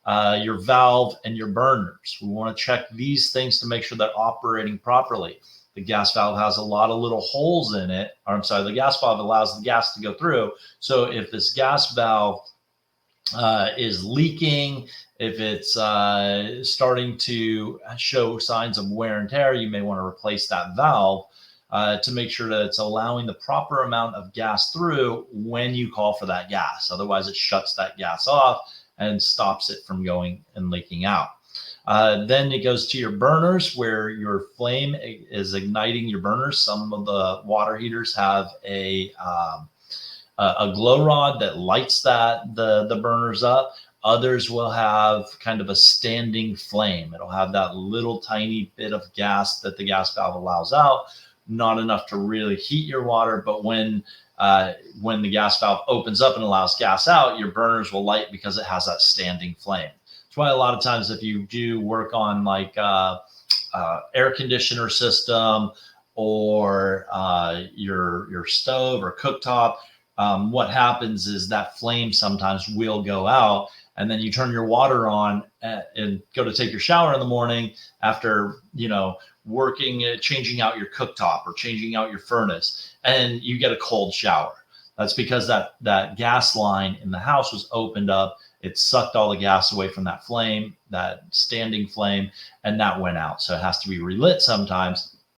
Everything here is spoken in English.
your valve and your burners. We want to check these things to make sure they're operating properly. The gas valve has a lot of little holes in it, or I'm sorry, the gas valve allows the gas to go through. So if this gas valve is leaking, if it's starting to show signs of wear and tear, you may want to replace that valve to make sure that it's allowing the proper amount of gas through when you call for that gas. Otherwise, it shuts that gas off and stops it from going and leaking out. Then it goes to your burners, where your flame is igniting your burners. Some of the water heaters have a glow rod that lights the burners up. Others will have kind of a standing flame. It'll have that little tiny bit of gas that the gas valve allows out, not enough to really heat your water, but when the gas valve opens up and allows gas out, your burners will light because it has that standing flame. That's why a lot of times if you do work on like air conditioner system or your stove or cooktop, what happens is that flame sometimes will go out, and then you turn your water on and go to take your shower in the morning after, working, changing out your cooktop or changing out your furnace, and you get a cold shower. That's because that gas line in the house was opened up. It sucked all the gas away from that flame, that standing flame, and that went out. So it has to be relit sometimes.